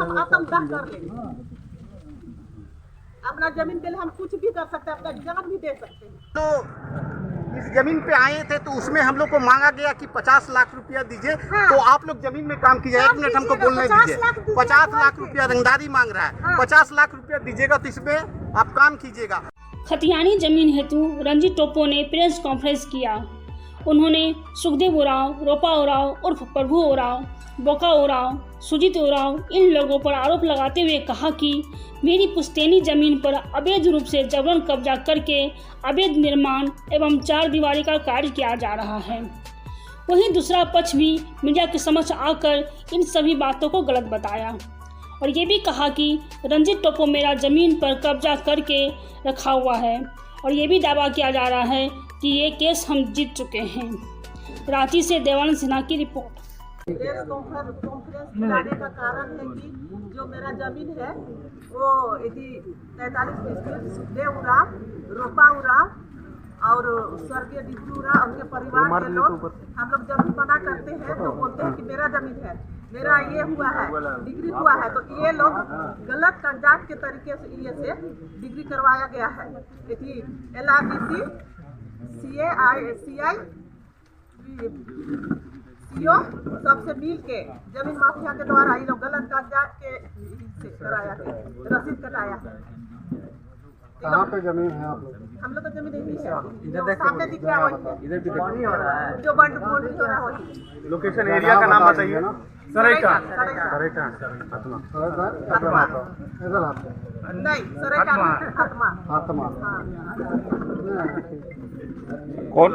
हम आत्मदाह कर लेंगे। अपना जमीन के लिए हम कुछ भी कर सकते हैं, अपना जान भी दे सकते हैं। तो इस जमीन पे आए थे तो उसमें हम लोग को मांगा गया कि 50 लाख रुपया दीजिए। हाँ। तो आप लोग जमीन में काम कीजिए। 1 मिनट हमको बोलने दीजिए। 50 लाख रुपया रंगदारी मांग रहा है। हाँ। 50 लाख रुपया दीजिएगा तो इसमें आप काम कीजिएगा। खतियानी जमीन हेतु रंजीत टोप्पो ने प्रेस कॉन्फ्रेंस किया। उन्होंने सुखदेव उरांव, रोपा उरांव उर्फ प्रभु उरांव, बोका उरांव, सुजीत उरांव इन लोगों पर आरोप लगाते हुए कहा कि मेरी पुश्तैनी जमीन पर अवैध रूप से जबरन कब्जा करके अवैध निर्माण एवं चार दीवारी का कार्य किया जा रहा है। वहीं दूसरा पक्ष भी मीडिया के समक्ष आकर इन सभी बातों को गलत बताया और ये भी कहा कि रंजीत टोप्पो मेरा जमीन पर कब्जा करके रखा हुआ है और ये भी दावा किया जा रहा है कि ये केस हम जीत चुके हैं। रांची से देवानंद सिन्हा की रिपोर्ट। प्रेस कॉन्फ्रेंस बुलाने का कारण है कि जो मेरा जमीन है वो यदि 43 डिस्ट्रिक्ट सुखदेव उरांव, रोपा उरांव और स्वर्गीय डिब्रू उरांव उनके परिवार के लोग हम लोग जब भी मना करते हैं तो बोलते हैं कि मेरा जमीन है, मेरा ये हुआ है, डिग्री हुआ है। तो ये लोग गलत कागजात के तरीके से ये से डिग्री करवाया गया है। यदि LRDC, CI CO सबसे मिल के जमीन माफिया के द्वारा ये लोग गलत कागजात के से कराया है, रसीद कटाया है। कहाँ पे जमीन है आप लोग? हम लोग का जमीन यही है, जो सामने दिख रहा है वही है। इधर भी पानी हो रहा है। जो बंड बोल हो रहा है वही। लोकेशन एरिया का नाम बताइए ना। सरेका नहीं, सरेका आत्मा। कौन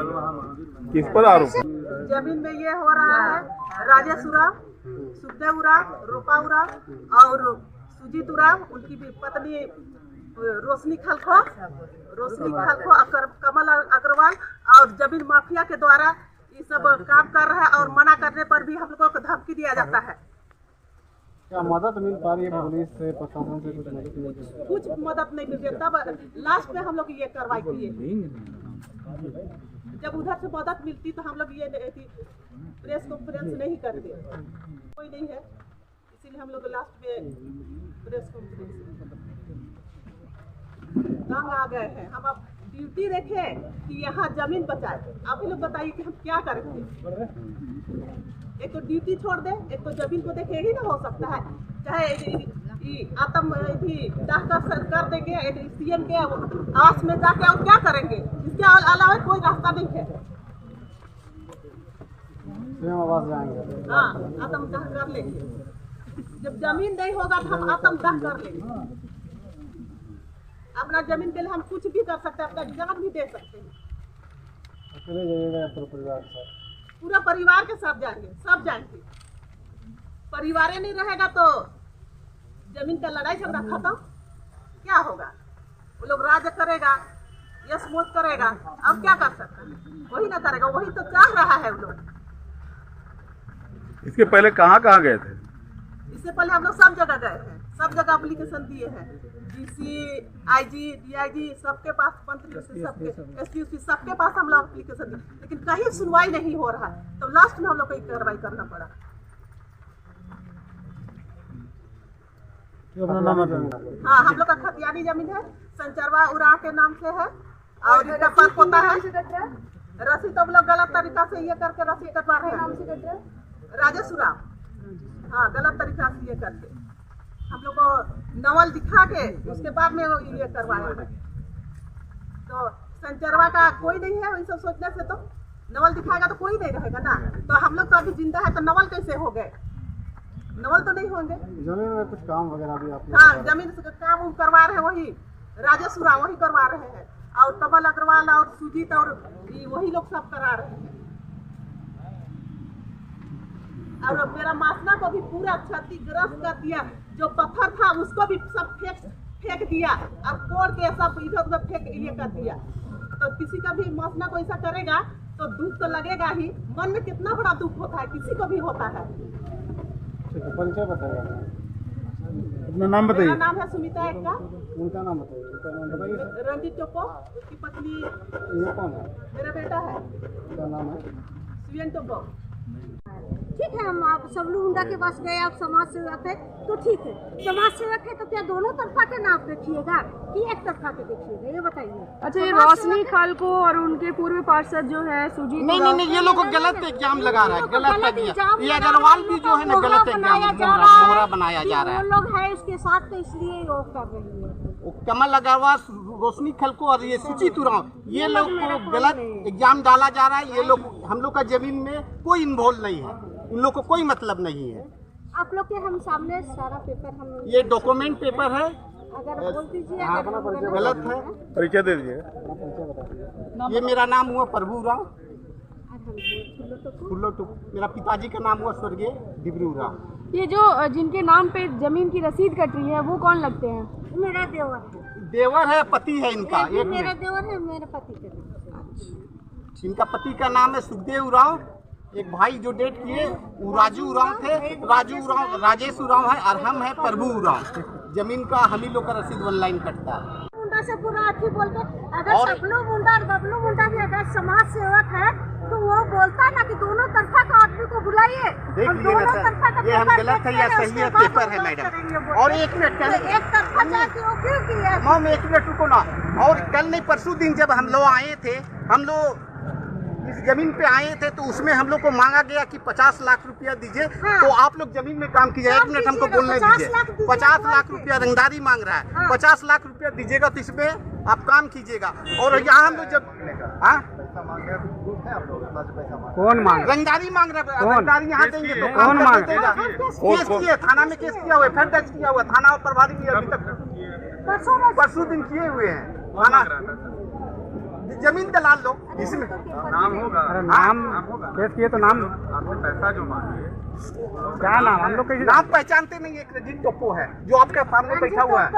किस पर आरोप? जमीन में ये हो रहा है राजेश उरांव, सुखदेव उरांव, रोपा उरांव और सुजीत उरांव, उनकी भी पत्नी रोशनी खलखो, कमल अग्रवाल और जमीन माफिया के द्वारा ये सब काम कर रहा है और मना करने पर भी हम लोगों को धमकी दिया जाता है। क्या मदद मिल पा रही है पुलिस से, प्रशासन से? कुछ मदद मिल रही है? कुछ मदद नहीं मिल रही। तब लास्ट में हम लोग ये कार्रवाई किए। जब उधर से मदद मिलती तो हम लोग ये प्रेस कॉन्फ्रेंस नहीं करते, कोई नहीं है, इसीलिए हम लोग लास्ट में प्रेस कॉन्फ्रेंस तंग आ गए हैं। हम अब ड्यूटी रखें कि यहाँ जमीन बचाए। आप ही लोग बताइए कि हम क्या करेंगे। एक तो ड्यूटी छोड़ दे, एक तो जमीन को देखे ही ना हो सकता है। चाहे दाह कर देंगे CM के आवास में जाके और क्या करेंगे, इसके अलावा कोई रास्ता नहीं है। आवास जाएंगे। हाँ, आत्मदाह कर लेंगे। जब जमीन नहीं होगा तो हम आत्मदाह कर लेंगे। अपना जमीन के लिए हम कुछ भी कर सकते हैं, अपना जान भी दे सकते हैं। अकेले जाइएगा या पूरा परिवार के साथ? पूरा परिवार के साथ जाएंगे, सब जाएंगे। परिवार नहीं रहेगा तो जमीन का लड़ाई झगड़ा खत्म क्या होगा? वो लोग राज करेगा, यश मोज करेगा, अब क्या कर सकता है? वही ना करेगा, वही तो चाह रहा है वो लोग। इसके पहले कहाँ गए थे? इससे पहले हम लोग सब जगह गए हैं, सब जगह एप्लीकेशन दिए हैं। DC, IG, DIG सबके पास, मंत्री से सबके, SPC सबके पास हम लोग एप्लीकेशन दिए, लेकिन कहीं सुनवाई नहीं हो रहा है। तो लास्ट में हम लोग को कार्रवाई करना पड़ा। अपना नाम हाँ, हम लोग का खतियानी जमीन है, संचरवा उरांव के नाम से है और इसका पर होता है रसीद। तो हम लोग गलत तरीका से ये करके रसीद कटवा रहे हैं। राजेश उरांव, हाँ, गलत तरीका से ये करके हम लोग को नवल दिखा के उसके बाद में ये करवाया है। तो संचरवा का कोई नहीं है, वही सब सोचने से तो नवल दिखाएगा तो कोई नहीं रहेगा ना। तो हम लोग तो अभी जिंदा है तो नवल कैसे हो गए? नवल तो नहीं होंगे। जमीन में कुछ काम वगैरह भी आप? हाँ, जमीन से काम करवा रहे हैं, वही राजेश उरांव वही करवा रहे हैं और कमल अग्रवाल और सुजीत और वही लोग सब करा रहे हैं। और मेरा मासना को भी पूरा क्षतिग्रस्त कर दिया। जो पत्थर था उसको भी सब फेंक दिया और कोड़ के सब इधर उधर फेंक ये कर दिया। तो किसी का भी मासना को ऐसा करेगा तो दुख तो लगेगा ही। मन में कितना बड़ा दुख होता है, किसी को भी होता है। परिचय बताइए, अपना नाम बताइए। मेरा नाम है सुमिता एक्का। उनका नाम बताइए। रंजीत टोप्पो, उसकी पत्नी। ये कौन है? मेरा बेटा है। क्या नाम है? सुयन टोप्पो। है। ठीक है, हम आप सबलू मुंडा के पास गए, आप समाज सेवक है तो ठीक है, समाज सेवक है तो क्या दोनों तरफा के नाप देखिएगा कि एक तरफा के देखिएगा, ये बताइए। अच्छा, ये रोशनी खालको और उनके पूर्व पार्षद जो है सुजीत नहीं, ये लोग गलत एग्जाम लगा रहा है, गलत ये अग्रवाल भी जो है ना गलत एग्जाम मोहरा बनाया जा रहा है। वो लोग है उसके साथ, तो इसलिए वो कर रही है। कमल अग्रवाल, रोशनी खलको और ये सुचित उरांव, ये लोग को गलत एग्जाम डाला जा रहा है। ये लोग हम लोग का जमीन में कोई इन्वॉल्व नहीं है, इन लोग को कोई मतलब नहीं है। आप लोग के हम सामने सारा पेपर हम ये डॉक्यूमेंट पेपर है, अगर बोल दीजिए, गलत है। परिचय दे दीजिए। ये मेरा नाम हुआ प्रभु राव फुल्लो टुक, मेरा पिताजी का नाम हुआ स्वर्गीय डिबरू राव। ये जो जिनके नाम पे जमीन की रसीद कट रही है वो कौन लगते हैं? मेरा देवर है। देवर है, पति है इनका। ये एक मेरा मिनट, देवर है, मेरे पति का। इनका पति का नाम है सुखदेव उरांव। एक भाई जो डेट किए वो राजू उरांव थे, राजेश उरांव है, और हम है प्रभु उरांव। जमीन का हम ही लोग का रसीद ऑनलाइन कटता है। मुंडा से पूरा अथी बोल के, अगर सबलू मुंडा और बबलू मुंडा भी अगर समाज सेवक है तो वो बोलता ना कि दोनों तरफा का आदमी को बुलाइए। देख लीजिए ना सर, ये हम गलत है या सही है, पेपर है मैडम। और एक मिनट, एक तरफा जाके वो क्यों किया? मैम एक मिनट रुको ना। और कल नहीं परसों दिन जब हम लोग आए थे, हम लोग इस जमीन पे आए थे तो उसमें हम लोग को मांगा गया कि 50 लाख रुपया दीजिए। हाँ। तो आप लोग जमीन में काम कीजिए। एक मिनट हमको बोलने दीजिए। 50 लाख रुपया रंगदारी मांग रहा है। हाँ। 50 लाख रुपया दीजिएगा तो इसमें आप काम कीजिएगा। और यहाँ हम लोग जब कौन मांग? रंगदारी मांग रहा है, रंगदारी यहाँ देंगे तो कौन काम मांग? देगा। केस किए, थाना में केस किया हुआ है, फिर दर्ज किया हुआ है, थाना प्रभारी भी अभी तक परसों दिन किए हुए हैं। थाना जमीन दलाल लोग इसमें नाम होगा। अरे नाम केस किए तो नाम आपसे पैसा जो मांगे, क्या नाम? हम लोग कैसे नाम पहचानते नहीं। एक रंजीत टोप्पो है जो आपके सामने बैठा हुआ है।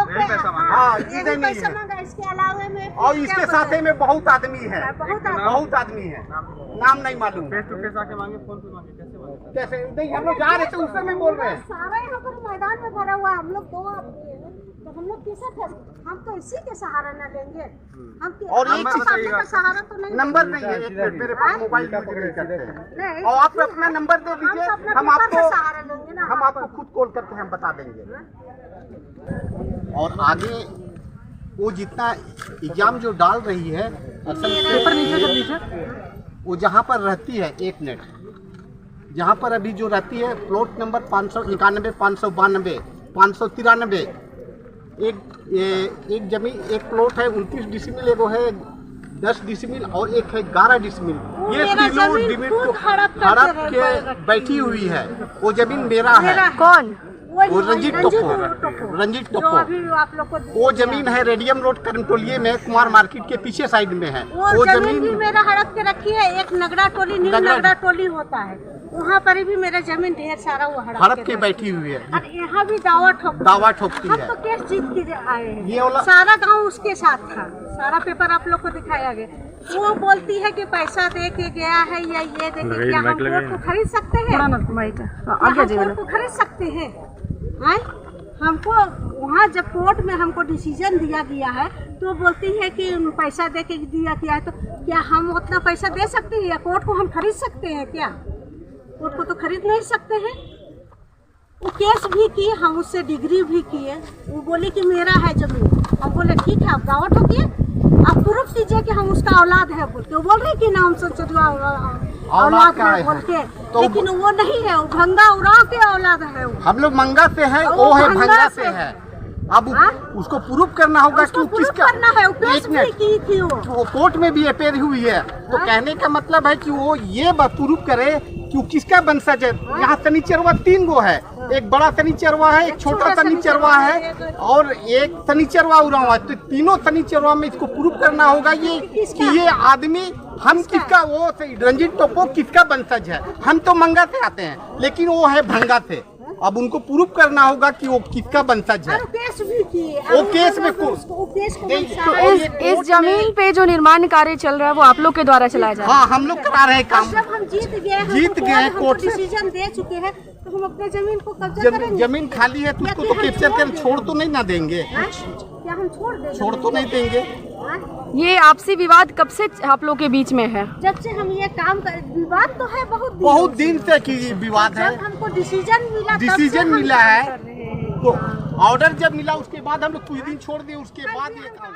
हाँ, इधर नहीं है। इसके अलावा में और इसके साथ में बहुत आदमी है, बहुत आदमी है, नाम नहीं मालूम। फेस टू फेस आके मांगे, फोन पे मांगे, कैसे मांगे? कैसे नहीं, हम लोग जा रहे थे उस समय बोल रहे हैं। सारा यहाँ पर मैदान में भरा हुआ है, हम लोग 2 आदमी हैं, तो हम लोग किसे हम तो इसी के सहारा न लेंगे। हम और हम एक तो सामने का सहारा तो नहीं। नंबर नहीं है, एक मिनट, मेरे पास मोबाइल यूज नहीं करते हैं। नहीं। और आप अपना नंबर दे दीजिए, हम आपको सहारा लेंगे ना। हम आपको खुद कॉल करके हम बता देंगे। और आगे वो जितना एग्जाम जो डाल रही है, असल वो जहाँ पर रहती है, 1 मिनट, जहाँ पर अभी जो रहती है प्लॉट नंबर 591, 592, 593, एक जमीन, एक प्लॉट है 29 डिसमिल, एगो है 10 डिसमिल और एक है 11 डिसमिल। ये तीनों जमीन को हड़प के बैठी हुई है। वो जमीन मेरा है। कौन? वो रंजीत टोप्पो। आप लोग को वो जमीन है रेडियम रोड करमटोलिए में, कुमार मार्केट के पीछे साइड में है। वो जमीन भी मेरा हड़प के रखी है। एक नगड़ा टोली, नील नगड़ा टोली होता है, वहाँ पर भी मेरा जमीन ढेर सारा वो हड़प के बैठी हुई है। और यहाँ भी दावा ठोकती है। हम तो केस जीत के आए हैं। ये वाला सारा गांव उसके साथ था, सारा पेपर आप लोग को दिखाया गया। वो बोलती है कि पैसा दे के गया है या ये दे के, क्या हम कोर्ट को खरीद सकते हैं? कोर्ट को खरीद सकते हैं? हमको वहाँ जब कोर्ट में हमको डिसीजन दिया गया है तो बोलती है कि पैसा दे के दिया गया है, तो क्या हम उतना पैसा दे सकते हैं या कोर्ट को हम खरीद सकते हैं? क्या कोर्ट को तो खरीद नहीं सकते हैं। वो केस भी किए, हम उससे डिग्री भी किए। वो बोले कि मेरा है जमीन। हम बोले ठीक है, आप दावा ठोकिए, आप प्रूफ दीजिए कि हम उसका औलाद है बोल के। वो बोल रहे कि नाम से औलाद है बोल के, लेकिन वो नहीं है, वो भंगा उराव के औलाद है। हम लोग मंगा से है, वो है भंगा से है। अब उसको प्रूफ करना होगा कि किसका करना है। केस भी की थी वो कोर्ट में भी अपेयर हुई है। तो कहने का मतलब है कि वो ये प्रूफ करे कि वो किसका वंशज है। यहाँ शनिचरवा 3 गो है, एक बड़ा शनिचरवा है, एक छोटा शनिचरवा है और एक शनिचरवा उराव है। तो तीनों शनिचरवा में इसको प्रूफ करना होगा ये कि ये आदमी हम किसका, वो रंजीत टोप्पो किसका वंशज है। हम तो मंगा से आते हैं, लेकिन वो है भंगा से। अब उनको प्रूफ करना होगा कि वो किसका वंशज है। केस भी किए। वो केस में इस जमीन पे जो निर्माण कार्य चल रहा है वो आप लोग के द्वारा चलाया जा रहा है? हाँ, हम लोग करा रहे हैं काम। जब हम जीत गए हैं, कोर्ट डिसीजन दे चुके हैं, तो हम अपने जमीन को कब्जा करेंगे। जमीन खाली है तो उसको तो कैप्चर कर छोड़ तो नहीं ना देंगे। क्या हम छोड़ देंगे? छोड़ तो नहीं देंगे। ये आपसी विवाद कब से आप लोग के बीच में है? जब से हम ये काम कर, विवाद तो है बहुत दिन से की विवाद है। जब हमको डिसीजन मिला, डिसीजन मिला है तो ऑर्डर जब मिला उसके बाद हम लोग कुछ दिन छोड़ दिए, उसके बाद ये काम